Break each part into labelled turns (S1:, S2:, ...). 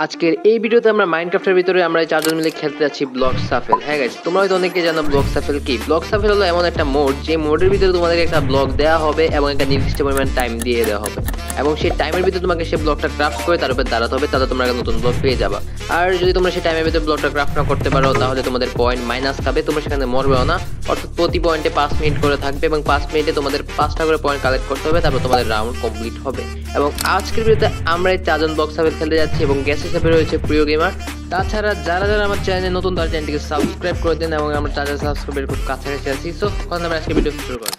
S1: আজকের এই ভিডিওতে আমরা মাইনক্রাফটের ভিতরে আমরা চারজন মিলে খেলতে যাচ্ছি ব্লক সাফেল। হ্যাঁ গাইস, তোমরা হয়তো অনেকে জানো ব্লক সাফেল কি। ব্লক সাফেল হলো এমন একটা মোড, যে মোডের ভিতরে তোমাদেরকে একটা ব্লক দেওয়া হবে এবং একটা নির্দিষ্ট পরিমাণ টাইম দিয়ে দেওয়া হবে, এবং সেই টাইমের ভিতরে তোমাকে সেই ব্লকটা ক্রাফট করে তার উপর দাঁড়াতে হবে, তাহলে তোমরা একটা নতুন ব্লক পেয়ে যাবা। আর যদি তোমরা সেই টাইমের ভিতরে ব্লকটা ক্রাফট না করতে পারো তাহলে তোমাদের পয়েন্ট মাইনাস খাবে, তোমরা সেখানে মরবেও না। অর্থাৎ প্রতি পয়েন্টে 5 মিনিট করে থাকবে এবং 5 মিনিটে তোমাদের 5টা করে পয়েন্ট কালেক্ট করতে হবে, তারপর তোমাদের রাউন্ড কমপ্লিট হবে। এবং আজকের ভিডিওতে আমরা এই চারজন ব্লক সাফেল খেলতে যাচ্ছি এবং গেস্ট হিসেবে রয়েছে প্রিয় গেমার। তাছাড়া যারা যারা আমার চ্যানেলে নতুন তারা চ্যানেলটিকে সাবস্ক্রাইব করে দিন এবং আমরা 4000 সাবস্ক্রাইবের খুব কাছাকাছি আছি। সো এখন আমরা আজকে ভিডিও শুরু করি।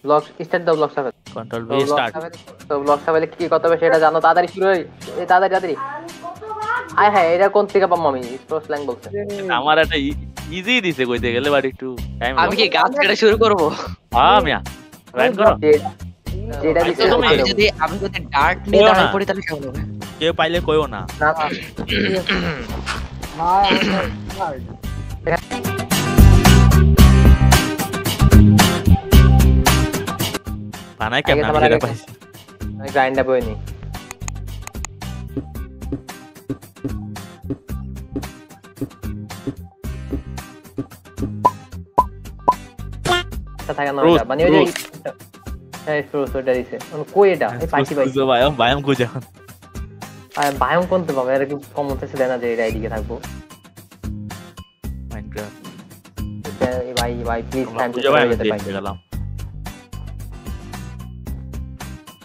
S1: ব্লক স্টার্ট দাও। Block shuffle
S2: control V start.
S1: তো ব্লক সাফেলে কি করতে হবে সেটা জানো, তাড়াতাড়ি শুরু হই। এই তাড়াতাড়ি আয় হ্যাঁ, এটা কোন থেকে পাবো আমি? স্প্রো স্ল্যাং বলছে।
S2: আমার একটা ইজি দিছে কইতে গেলে, বাট একটু টাইম।
S3: আমি কি গাছ কাটা শুরু করব?
S2: হ্যাঁ মিয়া, রাইট করো।
S1: যেটা দিছে
S3: আমি যদি ডার্ট নিয়ে দাঁড়াই পড়ি তাহলে কেমন হবে?
S2: কেউ পাইলে কইও না।
S1: না
S2: বানাই কেমন আমি এটা পাইছি।
S1: আমি গ্রাইন্ডার বই নি। থাকে না এটা মানে ওই যে হ্যাঁ স্প্রোসটা দিছে। কই এটা? এই পাইছি ভাই।
S2: বায়াম কই যখন
S1: আর বায়াম কোনতে পাবো? এর কি কম হতেছে দেনা যে এটা এইদিকে থাকবো।
S2: মাইনক্রাফট
S1: ভাই ভাই প্লিজ টাইম
S2: বুঝা ভাই যেতে গেলাম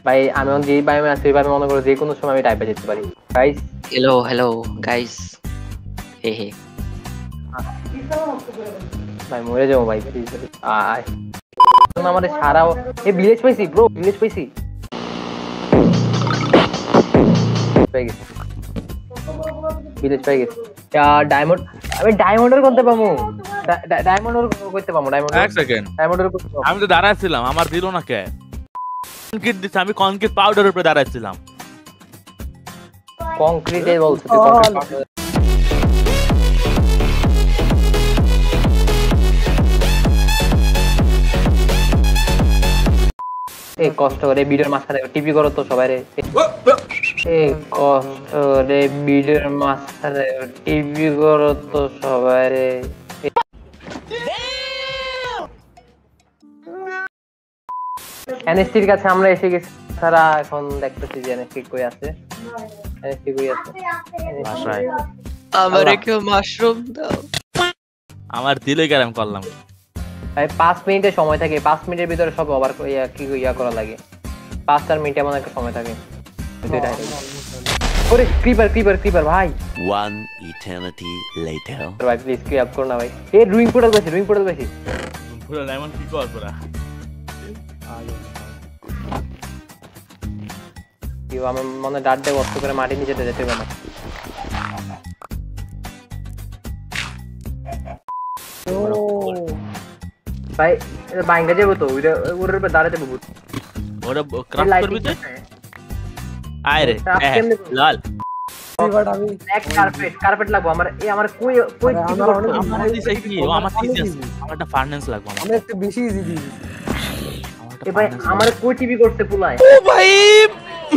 S1: ভাই। আমি অন যে বায়ামে আছি ভাই, মনে করো যে কোনো সময় আমি টাইপে যেতে পারি। গাইস
S3: হ্যালো গাইস, হে হে
S1: ভাই মরে যাবো ভাই প্লিজ। আয় আমাদের সারা এই ভিলেজ পাইছি ব্রো, ভিলেজ পাইছি। ভিলেজ পাই গেছি। ডায়মন্ড আমি ডায়মন্ডের করতে পাবো। ডায়মন্ডের করতে পাবো। ডায়মন্ড
S2: এক সেকেন্ড,
S1: ডায়মন্ডের
S2: আমি তো দাঁড়াইছিলাম, আমার দিল না কে? কনক্রিট দিছে, আমি কনক্রিট পাউডারের উপরে দাঁড়াইছিলাম।
S1: কংক্রিটে বলছিস তুই? কংক্রিট এই কষ্ট করে ভিডিওর মাঝখানে টিপি করো তো সবাই রে। এই কষ্ট রে ভিডিওর মাঝখানে টিপি করো তো সবাই রে। এনএসটির কাছে আমরা এসে গেছি। তারা এখন দেখতেছি যে এনএসটি কই আছে। এনএসটি কই আছে?
S2: বাসায়।
S3: আমারে কেউ মাশরুম দাও।
S2: আমার দিলে গেলাম করলাম
S1: ভাই 5 মিনিটের সময় থাকে। 5 মিনিটের ভিতরে সব ওভার ইয়া করা লাগে। 5-4 মিনিট এমন একটা সময় থাকে। ওরে ক্রিপার ভাই।
S4: One eternity later.
S1: ভাই প্লিজ ক্রিপ করো না ভাই। এই রুইং পোর্টাল বেশি।
S2: পুরো ডায়মন্ড কি কর পুরা।
S1: কি আমি মনে ডাট দে কষ্ট করে মাটি নিচে যেতে হবে না। ভাই এটা বাইঙ্গা যাবো তো, ওর উপর দাঁড়াতে পাবো।
S2: ওরা ক্রাফট করবি তো? আয় রে লাল
S1: ব্ল্যাক কার্পেট লাগবো আমার। এই আমার কই কি করতে
S2: আমার দিছে কি? ও আমার থিসিস, আমার একটা ফার্নেস লাগবে। আমার
S5: একটু বেশি ইজি দিই।
S1: এ ভাই আমার কই টিভি করতে পুলায়।
S6: ओ भाई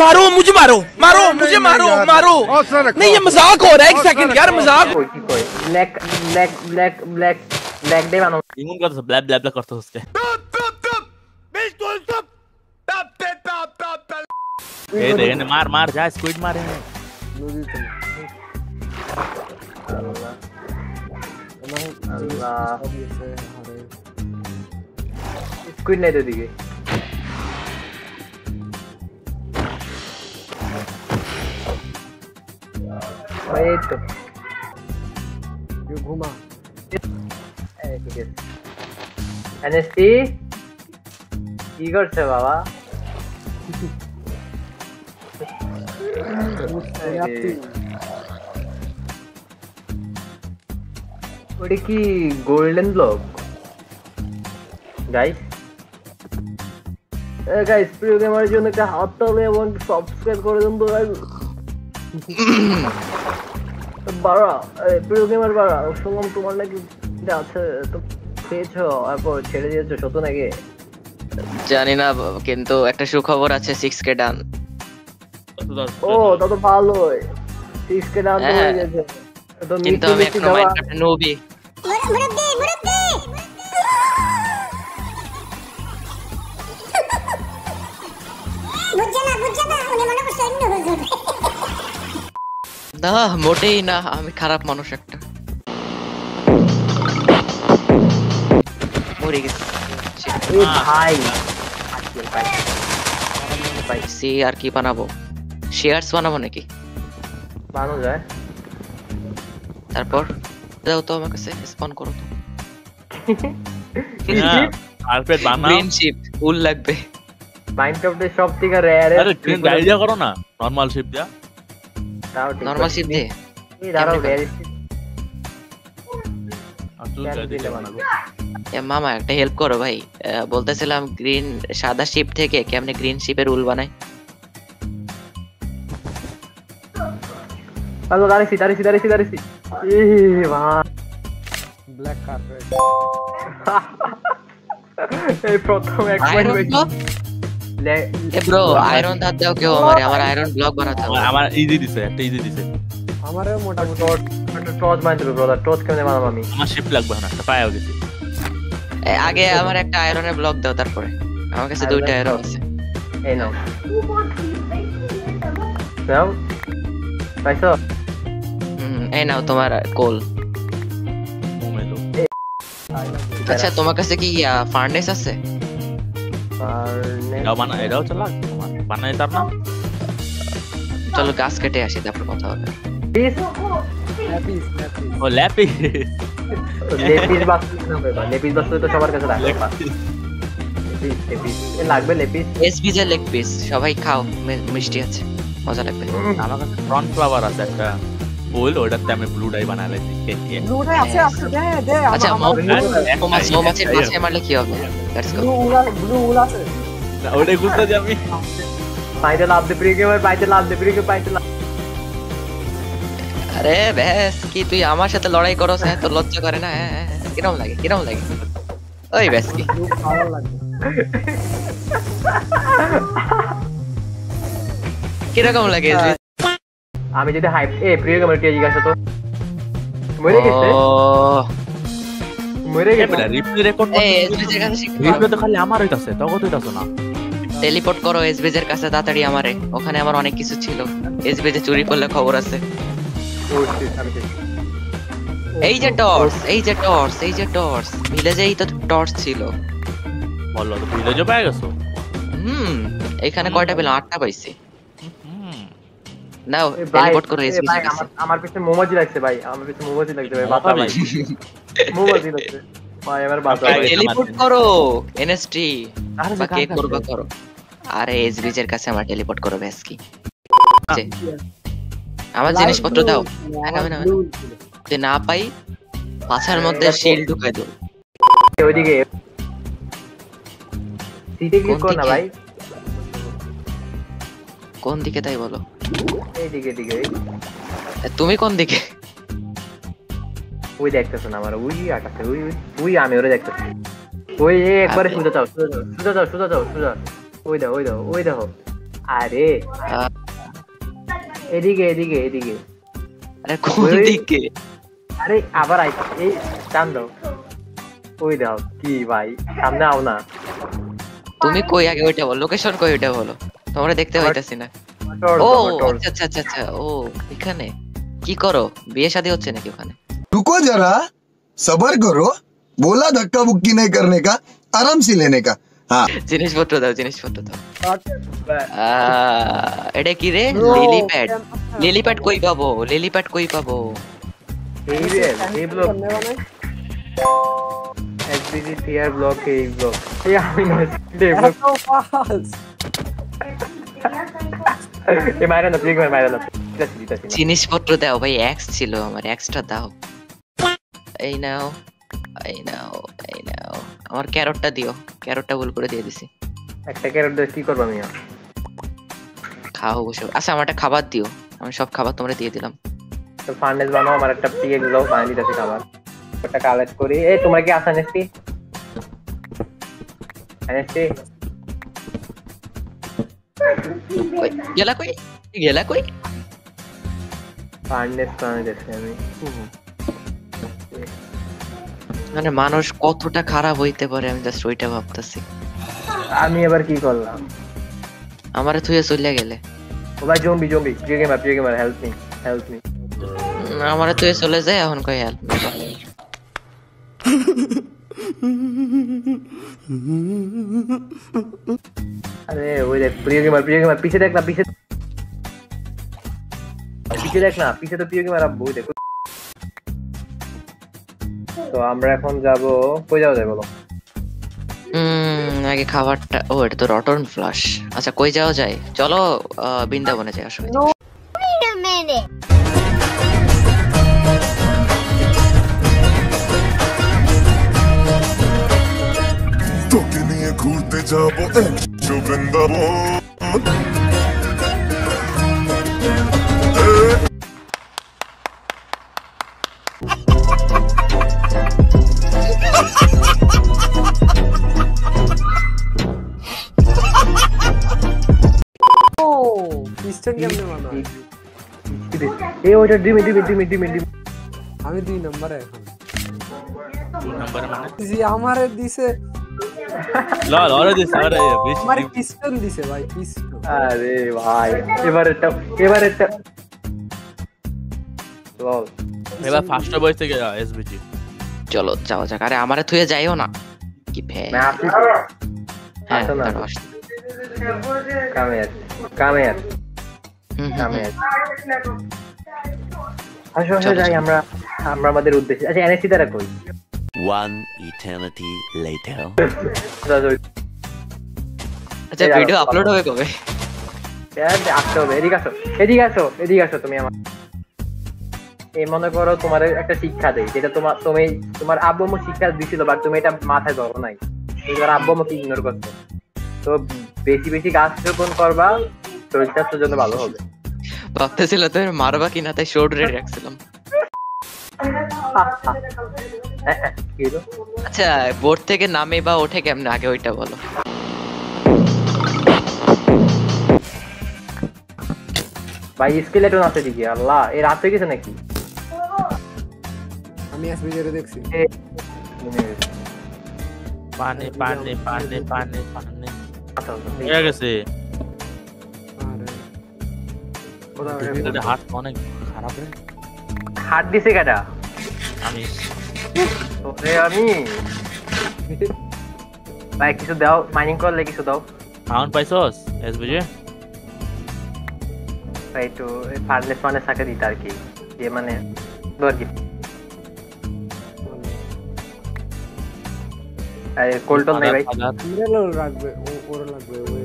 S6: मारो मुझे मारो नहीं ये मजाक हो रहा है, एक सेकंड यार मजाक।
S1: কই কি কই ব্ল্যাক ডে বানো।
S2: ইমন করতেছ ব্ল্যাব ব্ল্যাব করতেছ কে? এই দেখেন মার যা স্কুইড মারে।
S1: আল্লাহ স্কুইড নাই তো দিকে। এই তো
S5: ঘুমা
S1: ঠিক আছে। এনএসটি কি করছে বাবা? ওটা কি গোল্ডেন ব্লক? গাইস প্রিয় গেমারের জন্য একটা হাত তালে এবং সাবস্ক্রাইব করে দিন তো গাইস। বাড়া প্রিয় গেমার বাড়া, শুনলাম তোমার নাকি আছে তো খেয়েছো তারপর ছেড়ে দিয়েছো, সত্য নাকি?
S3: জানি না, কিন্তু একটা সুখবর আছে, 6K ডান।
S1: ও তা তো ভালোই। इसके नाम तो
S3: হ্যাঁ।
S1: हो गए तो
S3: কিন্তু আমি একটা মাইনক্রাফটে নবী। না মোটেই না, আমি খারাপ মানুষ একটা। মরে গেছি।
S1: ए भाई
S3: সে আর কি বানাবো? শেয়ারস বানাবো নাকি?
S1: मानो जाए
S3: তারপর দাও তো আমার কাছে, স্পন করো তো।
S2: হ্যাঁ কার্পেট বানাও।
S3: গ্রিন শিপ উল লাগবে।
S1: माइनक्राफ्ट এর সব থেকে রেয়ার
S2: আরে গ্রিন আইডিয়া করো না, নরমাল শিপ দিয়া।
S3: নরমাল শিপ দে।
S1: এই দাঁড়াও
S3: কেমনে
S1: রেয়ার
S2: আর তুই
S1: কেন
S2: দিতে
S1: দিলে
S2: বানাবো।
S3: এ মামা একটা হেল্প করো ভাই। বলতেছিলাম গ্রিন সাদা শিপ থেকে কেমনে গ্রিন শিপের উল বানাই?
S1: हेलो दारिसी दारिसी दारिसी दारिसी ए वाह ब्लैक कार्पेट এই প্রথম এক
S3: আয়রন
S1: পয়েন্ট
S3: ব্লক? এ ব্রো আয়রন দাও দাও কেউ আমারে, আমার আয়রন ব্লক বানাতে হবে।
S2: আমার ইজি দিছে, একটা ইজি দিছে।
S1: আমারও মোটামুটি টর্চ বানাতে হবে ব্রাদার, টর্চ কেমনে বানাবো আমি?
S2: আমার শিপ লাগবে না, একটা পায়ে গেছি।
S3: আগে আমার একটা আয়রনের ব্লক দাও, তারপরে আমার কাছে দুইটা আয়রন আছে।
S1: এই নাও নাও পাইছো?
S3: এই নাও তোমার কোল।
S2: মোমেলো।
S3: আচ্ছা তোমার কাছে কি ফার্নেস আছে?
S2: এটাও বানা, এটাও চালা তোমার বানাই তার না।
S3: চলো গাছ কেটে আসি, তারপর কথা হবে।
S2: ও ল্যাপি।
S1: লেপিস বাসু না বাবা, লেপিস বাসু তো সবার কাছে রাখবে। লেপিস এ লাগবে লেপিস।
S3: এসবিজে লেগ পিস সবাই খাও, মিষ্টি আছে, মজা লাগবে।
S2: আমার কাছে ফ্রন্ট ফ্লাওয়ার আছে একটা ফুল, ওটাতে আমি ব্লু ডাই বানাই লাইছি কেকিয়ে।
S3: আচ্ছা মৌমাছির মাছে মারলে কি হবে? Let's go.
S2: না, ওটাই বুঝতে যে আমি
S1: পাইতে লাভ দে প্রিয় গেমার, পাইতে লাভ দে প্রিয় গেমার, পাইতে লাভ।
S3: আরে বেশ কি তুই আমার সাথে লড়াই করছ? হ্যাঁ তোর লজ্জা করে না? কিরম লাগে কিরম লাগে? ওই বেশ কি কিরকম লাগে?
S1: আমি যদি হাইপ এ প্রিয় গেমার কে জিজ্ঞাসা তো মরে গেছে, মরে গেছে।
S2: রিপ্লে রেকর্ড
S3: এই এসবিজের কাছে শিখতে
S2: রিপ্লে তো খালি আমার হইতাছে, তখন হইতাছে না।
S3: টেলিপোর্ট করো এসবিজের কাছে তাড়াতাড়ি আমারে, ওখানে আমার অনেক কিছু ছিল। এসবিজে চুরি করলে খবর আছে।
S1: ও শিট, আমি শেষ।
S3: এই যে টর্চ, এই যে টর্চ, এই যে টর্চ, ভিলেজেই তো টর্চ ছিল।
S2: বললো তো ভিলেজে পেয়ে গেছো।
S3: এখানে কয়টা পেলাম? 8টা পাইছি।
S2: হুম।
S3: নাও
S1: এ ভাই,
S3: টেলিপোর্ট করো
S1: এ
S3: এসবিজের
S1: ভাই,
S3: কাছে।
S1: আমার পিছনে মোমবাতি লাগছে ভাই, আমার পিছনে মোমবাতি লাগছে ভাই, বাতা ভাই, মোমবাতি লাগছে ভাই, আমার বাতা
S2: ভাই,
S1: ভাই।
S3: টেলিপোর্ট করো এনএসটি
S2: আরে
S3: বা কে
S2: কার কাছে?
S3: করবা করো। আরে এসবিজের কাছে আমার টেলিপোর্ট করো বেশ কি। যে, আমার জিনিসপত্র দাও। আগামী না যদি না পাই পাছার মধ্যে শিল্ড ঢুকাই দাও।
S1: ওইদিকে সিটে ক্লিক কর না
S3: কোন
S1: ভাই,
S3: কোন দিকে তাই বলো?
S1: এইদিকে দিকে
S3: তুমি কোন দিকে?
S1: ওই দেখতেছ না আমার, ওই আকাশে, ওই ওই ওই আমি ওরে দেখতেছি। ওই এ একবারে সোজা যাও, সোজা যাও, সোজা যাও, সোজা যাও, সোজা। ওই দাও, ওই দাও, ওই দেখো। আরে
S3: আহ,
S1: এদিকে এদিকে এদিকে।
S3: আরে কোন
S1: ওই-
S3: দিকে?
S1: আরে আবার আই, এই টান দাও। ওই দাও কি ভাই, সামনে আও না।
S3: তুমি কই আগে ওইটা বলো, লোকেশন কই ওইটা বলো, তোমরা দেখতে পাইতাছি না।
S1: টর্চ
S3: ও
S1: দাও, টর্চ।
S3: আচ্ছা আচ্ছা আচ্ছা, ও এখানে কি করো? বিয়ে শাদী হচ্ছে নাকি ওখানে?
S5: रुको जरा सबर करो बोला धक्का बुक्की नहीं करने का आराम से लेने का हाँ
S3: জিনিসপত্র দাও, জিনিসপত্র দাও। এটা কি রে? Lily pad. লিলি প্যাড কই পাবো? লিলি প্যাড কই পাবো?
S1: এই রে, এই ব্লক এসবিজি টিআর ব্লক, এই ব্লক এই আমি না এই ব্লক এই মাইরা না, প্লিজ মাইরা না, দিতাছি।
S3: জিনিসপত্র দাও ভাই, এক্স ছিল আমার, এক্সটা দাও। এই নাও, এই নাও, এই নাও। আমার ক্যারটটা দিও, ক্যারটটা ভুল করে দিয়ে দিছি।
S1: একটা ক্যারট দিয়ে কি করব আমি?
S3: খাও বসে। আচ্ছা আমার একটা খাবার দিও, আমি সব খাবার তোমরা দিয়ে দিলাম।
S1: তো ফার্নেস বানাও, আমার একটা পিএ গুলো বানিয়ে দিতেছি খাবার। একটা কালেক্ট করি। এই তোমার কি আছে নেস্টি? নেস্টি
S3: কই গেলা, কই গেলা, কই?
S1: ফার্নেস প্ল্যানেট দেখছি আমি।
S3: মানে মানুষ কতটা খারাপ হইতে পারে আমি জাস্ট ওইটা ভাবতেছি।
S1: আমি এবার কি করলাম?
S3: আমারে থুয়ে চলে গেলে।
S1: ও ভাই জম্বি প্রিয় গেমার হেল্প মি।
S3: আমারে থুয়ে চলে যায় এখন কই হেল্প।
S1: আরে ওই দেখ প্রিয় গেমার পিছে দেখ না পিছে দেখ না পিছে তো প্রিয় গেমার আব্বু দেখ। তো আমরা এখন যাব কই যাওয়া যায় বলো?
S3: আগে খাবারটা, ও এটা তো রটন ফ্লাশ। আচ্ছা কই যাওয়া যায়? চলো বৃন্দাবনে যাই আসলে।
S7: Wait a minute.
S8: তোকে নিয়ে ঘুরতে যাবো বৃন্দাবন।
S9: পিস্টন কেমনে মানো?
S1: এই ওইটা ডিমি
S9: আমি 2 নম্বরে এখন।
S2: 2 নম্বরে মানে
S9: জি আমারে দিছে,
S2: লল ওরে দিস আরে বেশি
S9: আমারে পিস্টন দিছে ভাই, পিস্টন।
S1: আরে ভাই এবারেরটা লল।
S2: এবার ফার্স্ট বয়স থেকে এসবিজি।
S3: চলো যাওয়া যাক। আরে আমারে থুয়ে যাইও না কি ভে।
S1: मैं आपसे
S3: হ্যাঁ
S1: আসো না।
S3: দাঁড়াও, আসো।
S1: কামে
S3: হুম,
S1: আসো
S3: চলো,
S1: যাই
S3: চলো।
S1: আমরা আমাদের উদ্দেশ্যে। আচ্ছা এনএসসি তারা কই?
S4: One eternity later.
S3: আচ্ছা ভিডিও আপলোড হবে কবে?
S1: আসতে হবে। এদিকে আসো তুমি আমার। এই মনে করো তোমার একটা শিক্ষা দেই, যেটা তোমার আব্বু আম্মু শিক্ষা দিছিল, বাট তুমি এটা মাথায় ধরো নাই। তোমার আব্বু আম্মুকে ইগনোর করছো। তো বেশি গাছ রোপণ করবা, শরীর স্বাস্থ্যের জন্য ভালো হবে।
S3: ভাবতেছিল তুমি মারবা কিনা, তাই শর্ট রেড রাখছিলাম।
S1: কি হলো?
S3: আচ্ছা বোর্ড থেকে নামে বা ওঠে কেমনে আগে ওইটা বলো।
S1: ভাই স্কেলেটন আছে দিকে। আল্লাহ এর রাত হয়ে গেছে নাকি?
S9: আমি এসবিজেরে দেখছি।
S2: পানি হয়ে গেছে।
S9: আরে
S2: এটা হাত অনেক খারাপ রে।
S1: হাত দিছে কাটা
S2: আমি
S1: আমি ভাই কিছু দাও, মাইনিং করলে কিছু দাও
S2: সাউন্ড পাইছস এসবিজি?
S1: ভাই একটু ফার্নেস মানে সাকে দিতে আর কি, যে মানে আর কি কোল্টন নেই ভাই।
S9: মিরেলো রাখবে, ওর লাগবে ওই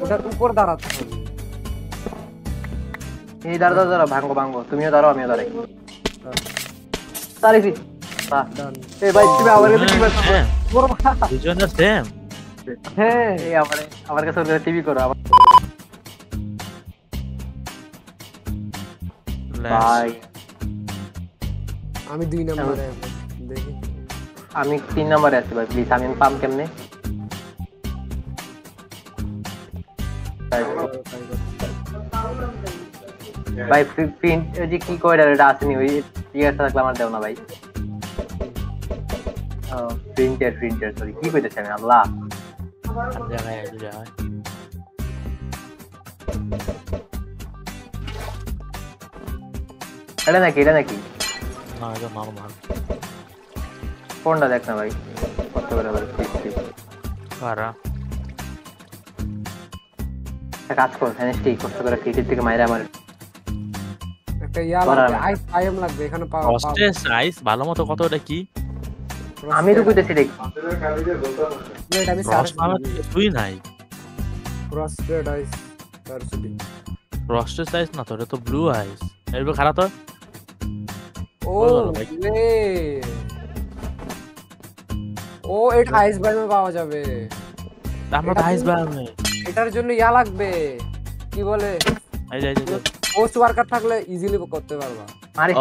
S9: ওটার উপর দাঁড়াতে হবে।
S1: এই দাঁড়া ভাঙ্গো তুমিও দাঁড়াও আমিও দাঁড়াই। তারিফি এই ভাই তুমি আমার কাছে কি করছো?
S2: দুজনের সেম।
S9: হ্যাঁ
S1: এই আমার কাছে ওর টিভি করো আমার ভাই।
S9: আমি 2 নম্বরে দেখি।
S1: আমি 3 নম্বরে আছি ভাই, প্লিজ আমি পাম কেমনে? ভাই প্রিন্ট যে কি কয়টা এটা আসেনি, ওই টিয়ারটা থাকলে আমার দেও না ভাই। প্রিন্টার সরি কি কইতেছি আমি? আল্লাহ এটা নাকি
S2: না এটা নরমাল।
S1: কোনটা দেখ না ভাই, কত করে ভাই
S2: কারা
S1: কাজ কর এনএসটি কষ্ট করে ক্রিকেট থেকে মাইরা আমার
S9: একটা ইয়া লাগবে, আইএম লাগবে এখানে পাওয়া।
S2: ফ্রস্টেড আইস ভালো মতো কত এটা কি?
S1: আমি তো কইতেছি দেখ
S9: ওয়েট আমি
S2: ফ্রস্ট মানে কিছুই নাই।
S9: ফ্রস্টেড আইস ভার্সিটি।
S2: ফ্রস্টেড আইস না তো, এটা তো ব্লু আইস। এরবে খারাপ তো।
S9: ও ও এটা আইস বাইমে পাওয়া যাবে।
S2: আমরা তো আইস বামে
S9: এটার জন্য ইয়া লাগবে, কি বলে
S2: এই যাই
S9: পোস্ট ওয়ার্কার থাকলে ইজিলি করতে পারবা।
S1: মারিস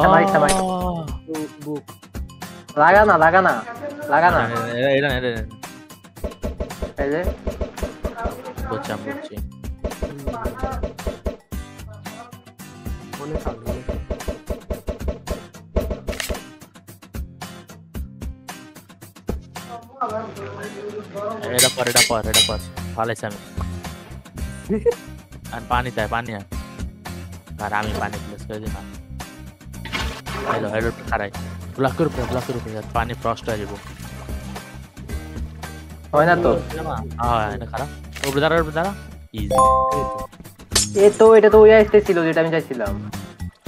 S9: বুক
S1: লাগা না
S2: এটা
S1: এই যে
S2: বলছি
S9: অনেক সাউন্ড
S2: এটা পর ফালাইছি আমি আর পানি চাই পানি আর আমি পানি প্লেস করে দিই না হ্যালো হ্যালো খারাই ব্লকের উপরে পানি ফ্রস্ট হয়ে যাবো
S1: হয় না তো
S2: হ্যাঁ এটা খারাপ উপরে দাঁড়া ইজি
S1: এটা তো ওই আইসতে ছিল যেটা আমি চাইছিলাম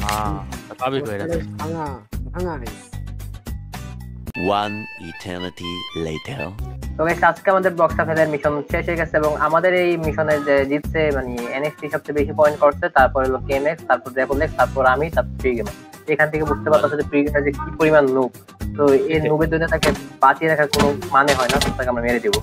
S2: হ্যাঁ পাবি কই এটা
S9: ভাঙা ভাঙা নেই
S4: One eternity later.
S1: তো গাইস আজকে আমাদের ব্লক সাফেলের মিশন শেষ হয়ে গেছে এবং আমাদের এই মিশনে যে জিতছে মানে এনএক্সটি সবচেয়ে বেশি পয়েন্ট করছে, তারপর হলো কেএমএক্স, তারপর রেবলেক্স, তারপর আমি, তারপর ফ্রি গেমার। এখান থেকে বুঝতে পারতেছে যে ফ্রি গেমার যে কি পরিমাণ নুব। তো এই নুবের জন্য তাকে বাঁচিয়ে রাখার কোনো মানে হয় না, তাকে আমরা মেরে দেবো।